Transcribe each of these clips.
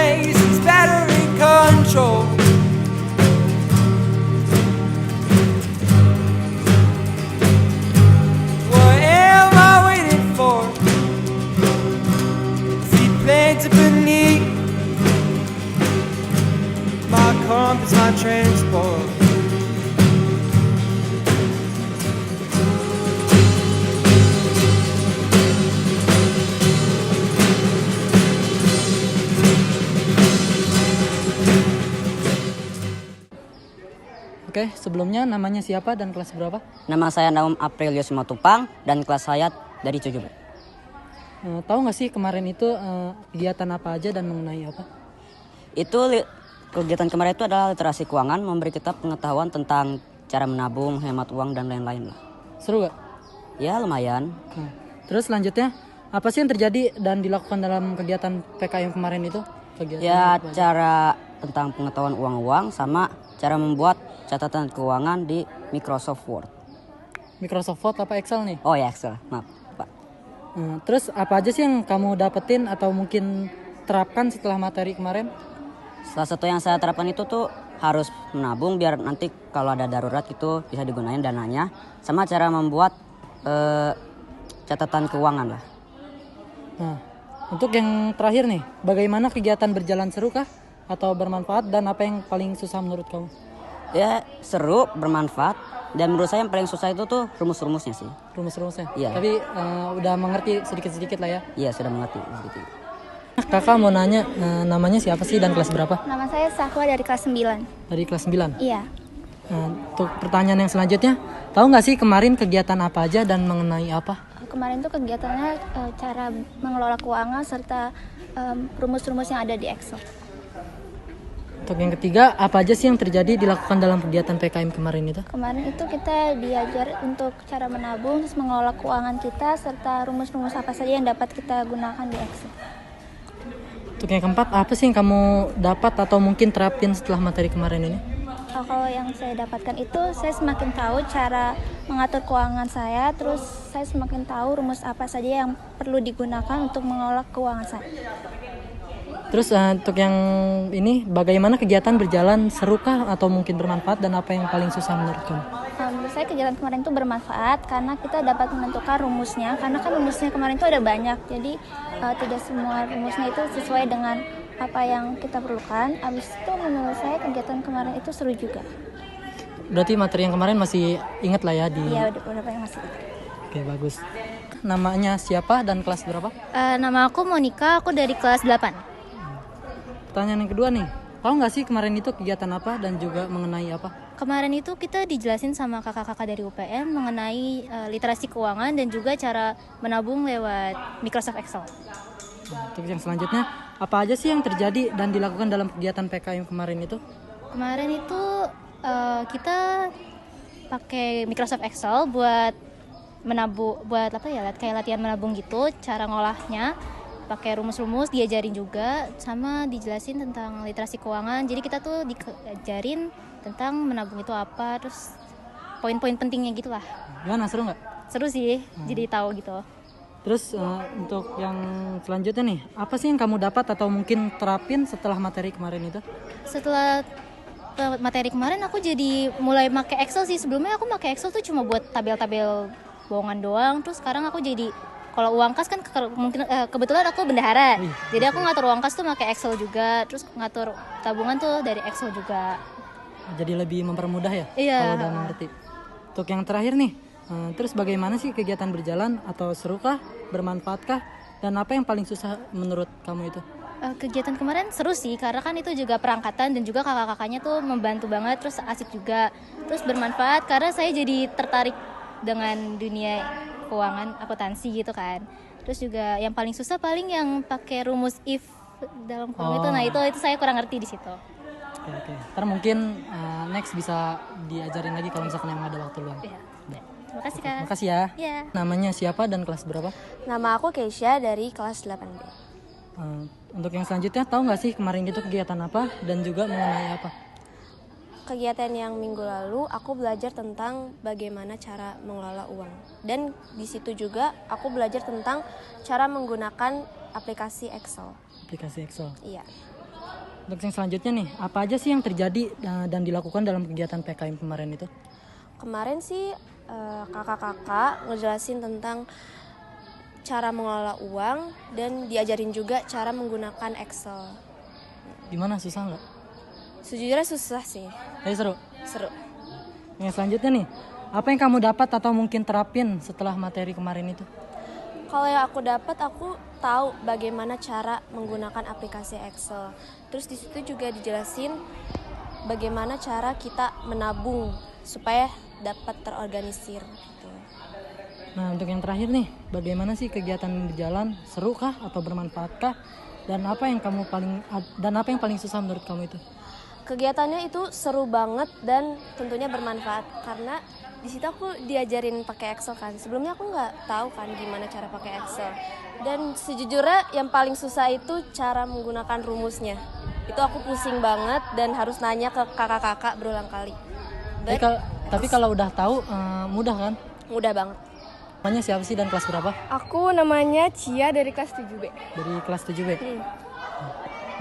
place is battery control. What am I waiting for? Seaplanes are beneath my compass, my transport. Oke, sebelumnya namanya siapa dan kelas berapa? Nama saya Naum Aprilius Matupang dan kelas saya dari 17. Tahu nggak sih kemarin itu kegiatan apa aja dan mengenai apa? Kegiatan kemarin itu adalah literasi keuangan, memberi kita pengetahuan tentang cara menabung, hemat uang dan lain-lain lah. Seru gak? Ya lumayan. Terus selanjutnya apa sih yang terjadi dan dilakukan dalam kegiatan PKM kemarin itu? Ya cara tentang pengetahuan uang-uang sama cara membuat catatan keuangan di Microsoft Word. Microsoft Word apa Excel nih? Oh ya Excel, maaf Pak. Terus apa aja sih yang kamu dapetin atau mungkin terapkan setelah materi kemarin? Salah satu yang saya terapkan itu tuh harus menabung biar nanti kalau ada darurat itu bisa digunain dananya. Sama cara membuat catatan keuangan lah. Nah, untuk yang terakhir nih, bagaimana kegiatan berjalan seru kah? Atau bermanfaat dan apa yang paling susah menurut kamu? Ya seru, bermanfaat. Dan menurut saya yang paling susah itu tuh rumus-rumusnya sih. Rumus-rumusnya? Iya. Tapi udah mengerti sedikit-sedikit lah ya? Iya sudah mengerti sedikit. Kakak mau nanya, namanya siapa sih dan kelas berapa? Nama saya Sahwa dari kelas 9. Dari kelas 9? Iya. Untuk pertanyaan yang selanjutnya, tahu nggak sih kemarin kegiatan apa aja dan mengenai apa? Kemarin tuh kegiatannya cara mengelola keuangan serta rumus-rumus yang ada di Excel. Untuk yang ketiga, apa aja sih yang terjadi dilakukan dalam kegiatan PKM kemarin itu? Kemarin itu kita diajar untuk cara menabung, terus mengelola keuangan kita, serta rumus-rumus apa saja yang dapat kita gunakan di Excel. Untuk yang keempat, apa sih yang kamu dapat atau mungkin terapin setelah materi kemarin ini? Kalau yang saya dapatkan itu, saya semakin tahu cara mengatur keuangan saya, terus saya semakin tahu rumus apa saja yang perlu digunakan untuk mengelola keuangan saya. Terus untuk yang ini, bagaimana kegiatan berjalan serukah atau mungkin bermanfaat dan apa yang paling susah menurut kamu? Menurut saya kegiatan kemarin itu bermanfaat karena kita dapat menentukan rumusnya, karena kan rumusnya kemarin itu ada banyak, jadi tidak semua rumusnya itu sesuai dengan apa yang kita perlukan. Habis itu menurut saya kegiatan kemarin itu seru juga. Berarti materi yang kemarin masih ingat lah ya? Iya, udah yang masih. Oke, bagus. Namanya siapa dan kelas berapa? Nama aku Monica, aku dari kelas 8. Pertanyaan yang kedua nih, tahu nggak sih kemarin itu kegiatan apa dan juga mengenai apa? Kemarin itu kita dijelasin sama kakak-kakak dari UPM mengenai literasi keuangan dan juga cara menabung lewat Microsoft Excel. Untuk yang selanjutnya, apa aja sih yang terjadi dan dilakukan dalam kegiatan PKM kemarin itu? Kemarin itu kita pakai Microsoft Excel buat menabung, buat apa ya, kayak latihan menabung gitu, cara ngolahnya. Pakai rumus-rumus diajarin juga, sama dijelasin tentang literasi keuangan. Jadi kita tuh diajarin tentang menabung itu apa, terus poin-poin pentingnya gitulah. Gimana, seru nggak? Seru sih, jadi tahu gitu. Terus untuk yang selanjutnya nih, apa sih yang kamu dapat atau mungkin terapin setelah materi kemarin itu? Setelah materi kemarin aku jadi mulai pakai Excel sih. Sebelumnya aku pakai Excel tuh cuma buat tabel-tabel bohongan doang. Terus sekarang aku jadi kalau uang kas kan mungkin kebetulan aku bendahara. Jadi aku ngatur uang kas tuh pakai Excel juga. Terus ngatur tabungan tuh dari Excel juga. Jadi lebih mempermudah ya? Iya. Kalau udah mengerti. Untuk yang terakhir nih, terus bagaimana sih kegiatan berjalan atau serukah, bermanfaatkah, dan apa yang paling susah menurut kamu itu? Kegiatan kemarin seru sih, karena kan itu juga perangkatan dan juga kakak-kakaknya tuh membantu banget, terus asik juga, terus bermanfaat karena saya jadi tertarik dengan dunia keuangan akuntansi gitu kan. Terus juga yang paling susah paling yang pakai rumus if dalam keuangan itu, nah itu saya kurang ngerti di situ. Oke. Ntar mungkin next bisa diajarin lagi kalau misalkan yang ada waktu luang. Iya. Terima kasih Kak. Terima kasih ya. Iya. Namanya siapa dan kelas berapa? Nama aku Keisha dari kelas 8B. Untuk yang selanjutnya, tahu nggak sih kemarin itu kegiatan apa dan juga mengenai apa? Kegiatan yang minggu lalu aku belajar tentang bagaimana cara mengelola uang. Dan di situ juga aku belajar tentang cara menggunakan aplikasi Excel. Aplikasi Excel. Iya. Untuk yang selanjutnya nih, apa aja sih yang terjadi dan dilakukan dalam kegiatan PKM kemarin itu? Kemarin sih kakak-kakak ngejelasin tentang cara mengelola uang dan diajarin juga cara menggunakan Excel. Gimana, susah nggak? Sejujurnya susah sih, Tapi seru. seru. Yang selanjutnya nih, apa yang kamu dapat atau mungkin terapin setelah materi kemarin itu? Kalau yang aku dapat, aku tahu bagaimana cara menggunakan aplikasi Excel. Terus di situ juga dijelasin bagaimana cara kita menabung supaya dapat terorganisir. Gitu. Nah, untuk yang terakhir nih, bagaimana sih kegiatan berjalan? Seru kah atau bermanfaatkah? Dan apa yang paling susah menurut kamu itu? Kegiatannya itu seru banget dan tentunya bermanfaat karena di situ aku diajarin pakai Excel kan. Sebelumnya aku nggak tahu kan gimana cara pakai Excel. Dan sejujurnya yang paling susah itu cara menggunakan rumusnya. Itu aku pusing banget dan harus nanya ke kakak-kakak berulang kali. Tapi kalau udah tahu, mudah kan? Mudah banget. Namanya siapa sih dan kelas berapa? Aku namanya Cia dari kelas 7B. Dari kelas 7B.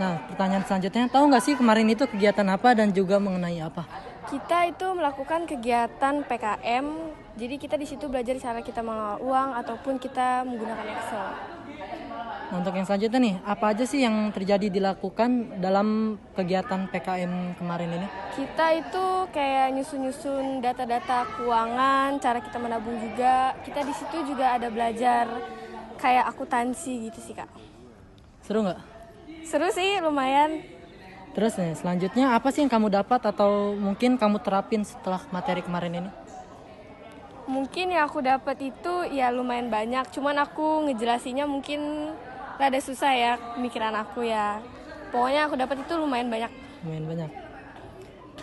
Nah, pertanyaan selanjutnya, tahu nggak sih kemarin itu kegiatan apa dan juga mengenai apa? Kita itu melakukan kegiatan PKM. Jadi kita di situ belajar cara kita mengelola uang ataupun kita menggunakan Excel. Nah, untuk yang selanjutnya nih, apa aja sih yang terjadi dilakukan dalam kegiatan PKM kemarin ini? Kita itu kayak nyusun-nyusun data-data keuangan, cara kita menabung juga. Kita di situ juga ada belajar kayak akuntansi gitu sih, Kak. Seru nggak? Seru sih, lumayan. Terus nih, selanjutnya apa sih yang kamu dapat atau mungkin kamu terapin setelah materi kemarin ini? Mungkin yang aku dapat itu ya lumayan banyak, cuman aku ngejelasinnya mungkin rada susah ya pemikiran aku ya. Pokoknya aku dapat itu lumayan banyak. Lumayan banyak.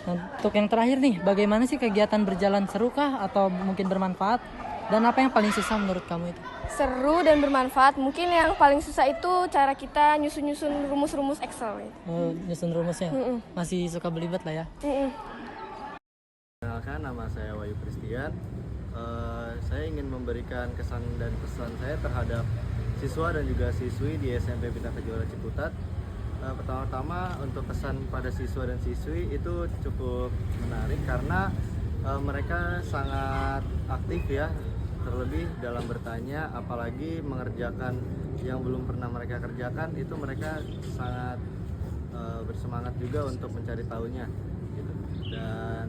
Nah, untuk yang terakhir nih, bagaimana sih kegiatan berjalan, seru kah atau mungkin bermanfaat? Dan apa yang paling susah menurut kamu itu? Seru dan bermanfaat. Mungkin yang paling susah itu cara kita nyusun-nyusun rumus-rumus Excel. Oh, nyusun rumusnya? Masih suka belibet lah ya? Perkenalkan, nama saya Wahyu Pristian. Saya ingin memberikan kesan dan pesan saya terhadap siswa dan juga siswi di SMP Bintang Kejora Ciputat. Pertama-tama untuk kesan pada siswa dan siswi itu cukup menarik karena mereka sangat aktif ya, terlebih dalam bertanya, apalagi mengerjakan yang belum pernah mereka kerjakan, itu mereka sangat bersemangat juga untuk mencari tahunya gitu. Dan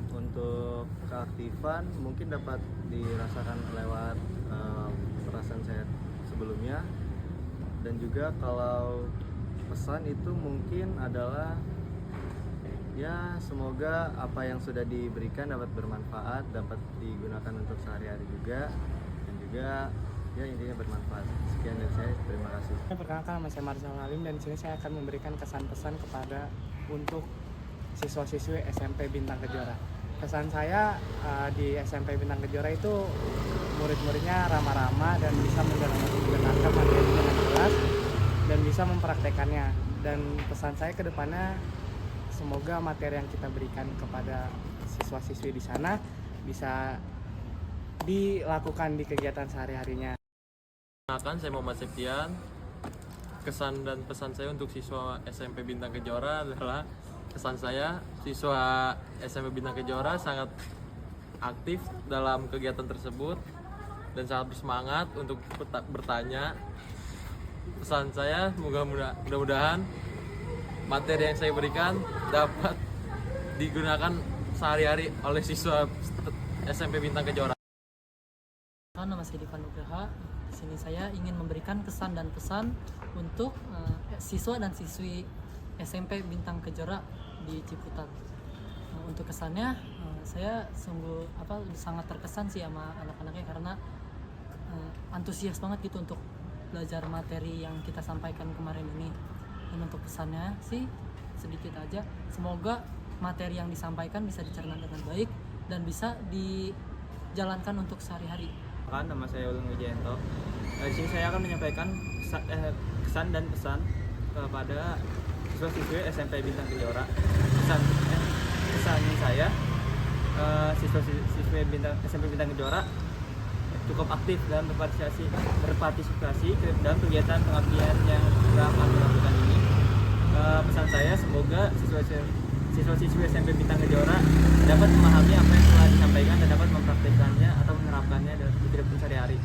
untuk keaktifan mungkin dapat dirasakan lewat perasaan saya sebelumnya. Dan juga kalau pesan itu mungkin adalah ya semoga apa yang sudah diberikan dapat bermanfaat, dapat digunakan untuk sehari-hari juga, dan juga ya intinya bermanfaat. Sekian dari saya, terima kasih. Perkenalkan, nama saya Marsal Halim dan di sini saya akan memberikan kesan-pesan kepada untuk siswa-siswi SMP Bintang Kejora. Kesan saya di SMP Bintang Kejora itu murid-muridnya ramah-ramah dan bisa menjalankan materi dengan jelas dan bisa mempraktekannya. Dan pesan saya ke depannya, semoga materi yang kita berikan kepada siswa-siswi di sana bisa dilakukan di kegiatan sehari-harinya. Perkenalkan, saya Muhammad Septian. Kesan dan pesan saya untuk siswa SMP Bintang Kejora adalah kesan saya, siswa SMP Bintang Kejora sangat aktif dalam kegiatan tersebut dan sangat bersemangat untuk bertanya. Pesan saya, mudah-mudahan materi yang saya berikan dapat digunakan sehari-hari oleh siswa SMP Bintang Kejora. Nama saya Divan Nugraha. Di sini saya ingin memberikan kesan dan pesan untuk siswa dan siswi SMP Bintang Kejora di Ciputat. Untuk kesannya, saya sungguh sangat terkesan sih sama anak-anaknya karena antusias banget gitu untuk belajar materi yang kita sampaikan kemarin ini. Dan untuk pesannya sih sedikit aja, semoga materi yang disampaikan bisa dicerna dengan baik dan bisa dijalankan untuk sehari-hari. Nama saya Ulung Wijayanto. Di sini saya akan menyampaikan kesan dan pesan kepada siswa-siswi SMP Bintang Kejora. Kesan saya, siswa-siswi SMP Bintang Kejora cukup aktif dalam berpartisipasi dalam kegiatan pengabdian yang telah kami lakukan ini. pesan saya semoga siswa-siswi SMP Bintang Kejora dapat memahami apa yang telah disampaikan dan dapat mempraktikkannya atau menerapkannya dalam kehidupan sehari-hari.